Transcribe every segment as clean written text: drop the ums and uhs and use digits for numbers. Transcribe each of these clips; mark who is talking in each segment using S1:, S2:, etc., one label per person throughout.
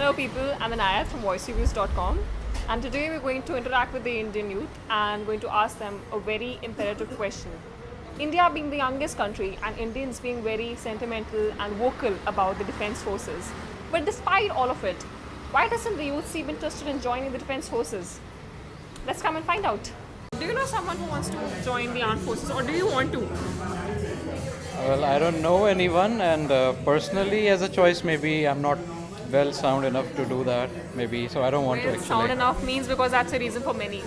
S1: Hello people, I'm Anayat from voicereviews.com, and today we're going to interact with the Indian youth and going to ask them a very imperative question. India being the youngest country and Indians being very sentimental and vocal about the defense forces. But despite all of it, why doesn't the youth seem interested in joining the defense forces? Let's come and find out. Do you know someone who wants to join the armed forces, or do you want to?
S2: Well, I don't know anyone, and personally, as a choice, maybe I'm not well sound enough to do that. Maybe, so I don't want to
S1: Well,
S2: actually.
S1: sound enough means because that's a reason for many.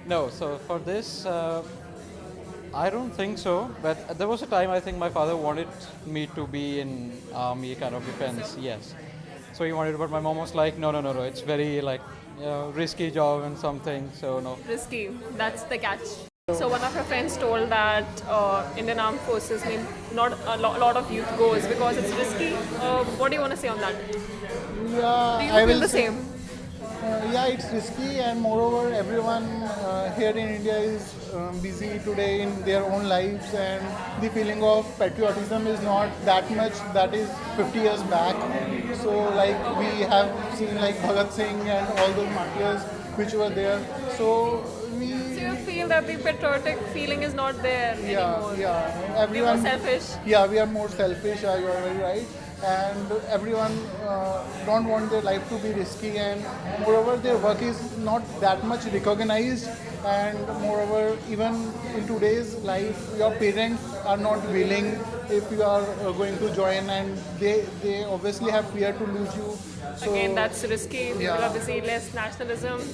S2: No, so for this, I don't think so. But there was a time I think my father wanted me to be in army kind of defense. Yes, so he wanted, but my mom was like, no, no, no, no. It's very like risky job and something. So no.
S1: Risky. That's the catch. So one of your friends told that Indian Armed Forces mean not a lot of youth goes because it's risky. What do you want to say on that?
S3: Yeah,
S1: Do you
S3: I
S1: feel
S3: will
S1: the
S3: say,
S1: same?
S3: yeah, it's risky, and moreover, everyone here in India is busy today in their own lives, and the feeling of patriotism is not that much that is 50 years back. So, like we have seen, like Bhagat Singh and all those martyrs which were there. So we,
S1: So you feel that the patriotic feeling is not there anymore?
S3: yeah,
S1: We're more
S3: everyone.
S1: selfish.
S3: Yeah, we are more selfish. You are very right. And everyone don't want their life to be risky, and moreover their work is not that much recognized, and moreover even in today's life your parents are not willing if you are going to join, and they obviously have fear to lose you. So
S1: Again, that's risky. People
S3: Yeah.
S1: are busy, less nationalism.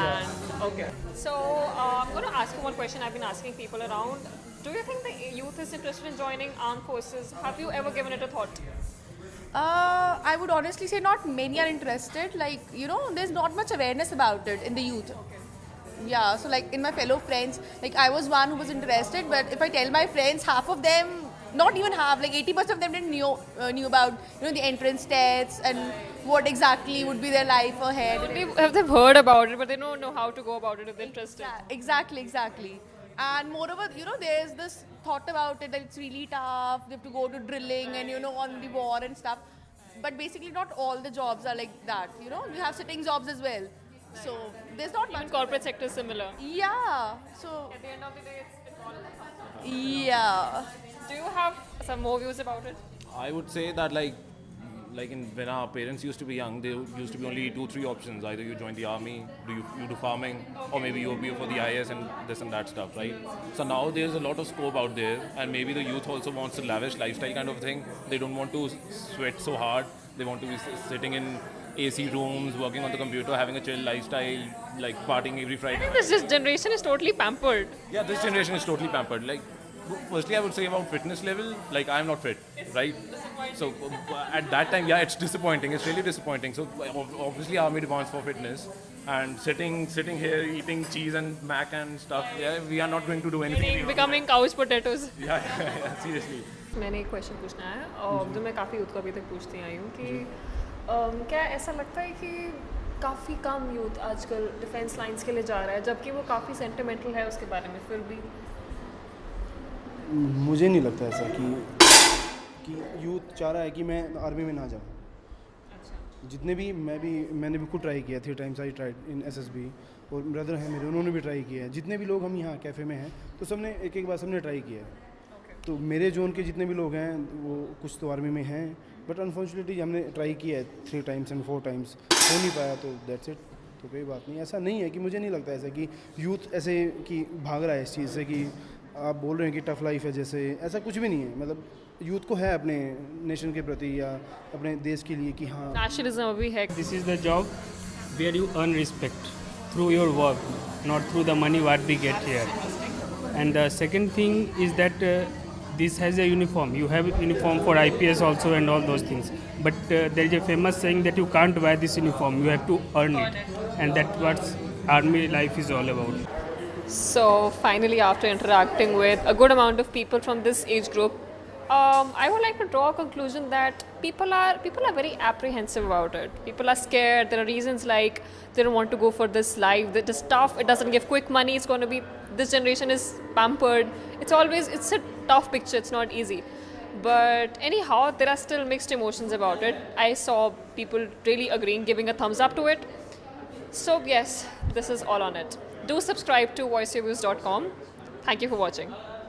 S1: And okay. So I'm going to ask you one question I've been asking people around. Do you think the youth is interested in joining armed forces? Have you ever given it a thought?
S4: I would honestly say not many are interested. Like, there's not much awareness about it in the youth. Yeah, so like in my fellow friends, like I was one who was interested, but if I tell my friends, half of them, not even half, like 80% of them didn't knew about, the entrance tests and what exactly would be their life ahead.
S1: They've heard about it, but they don't know how to go about it if they're interested.
S4: Yeah, exactly. And moreover, there's this thought about it that it's really tough. They have to go to drilling and on the war and stuff. But basically, not all the jobs are like that. You have sitting jobs as well. So there's not
S1: Even
S4: much.
S1: corporate sector is similar.
S4: Yeah. So
S1: At the end of the day, it's all.
S4: yeah.
S1: Do you have some more views about it?
S5: I would say that when our parents used to be young, there used to be only 2-3 options. Either you join the army, you do farming, or maybe you appear for the IS and this and that stuff, right? So now there's a lot of scope out there, and maybe the youth also wants a lavish lifestyle kind of thing. They don't want to sweat so hard. They want to be sitting in AC rooms, working on the computer, having a chill lifestyle, like partying every
S1: I
S5: Friday.
S1: think this generation is totally pampered.
S5: Yeah, this generation is totally pampered. Like, firstly, I would say about fitness level, like I'm not fit, right? So at that time, yeah, it's disappointing. It's really disappointing. So obviously, army demands for fitness, and sitting here eating cheese and mac and stuff. Yeah, we are not going to do anything.
S1: Becoming couch potatoes.
S5: Yeah, seriously.
S1: मैंने एक question पूछना है और जो मैं काफ़ी youth को अभी तक पूछती आई हूँ कि क्या ऐसा लगता है कि काफ़ी कम यूथ आजकल डिफेंस लाइंस के लिए जा रहा है जबकि वो काफ़ी सेंटिमेंटल है उसके बारे में फिर भी
S6: मुझे नहीं लगता ऐसा कि यूथ चाह रहा है कि मैं आर्मी में ना जाऊँ। जितने भी मैंने भी खुद ट्राई किया 3 times I tried in SSB, और ब्रदर हैं मेरे, उन्होंने भी ट्राई किया है। जितने भी लोग हम यहाँ कैफ़े में हैं तो सबने एक बार सबने ट्राई किया है। तो मेरे जोन के जितने भी लोग हैं वो कुछ तो आर्मी में हैं, बट अनफॉर्चुनेटली हमने ट्राई किया है 3 times and 4 times, हो नहीं पाया, तो दैट्स इट। तो कोई बात नहीं, ऐसा नहीं है कि मुझे नहीं लगता ऐसा कि यूथ ऐसे कि भाग रहा है इस चीज़ से कि आप बोल रहे हैं कि टफ लाइफ है, जैसे ऐसा कुछ भी नहीं है। मतलब यूथ को है अपने नेशन के प्रति या अपने देश के लिए कि हाँ
S1: नेशनलिज्म अभी है
S7: This is the job where you earn respect through your work, not through the money what we get here. And the second thing is that this has a uniform. You have uniform for IPS also and all those things. But there is a famous saying that you can't buy this uniform. You have to earn it. And that's what army life is all about.
S1: So finally, after interacting with a good amount of people from this age group, I would like to draw a conclusion that people are very apprehensive about it. People are scared. There are reasons like they don't want to go for this life. That is tough. It doesn't give quick money. It's going to be, this generation is pampered. It's a tough picture. It's not easy. But anyhow, there are still mixed emotions about it. I saw people really agreeing, giving a thumbs up to it. So yes, this is all on it. Do subscribe to voiceyourviews.com. Thank you for watching.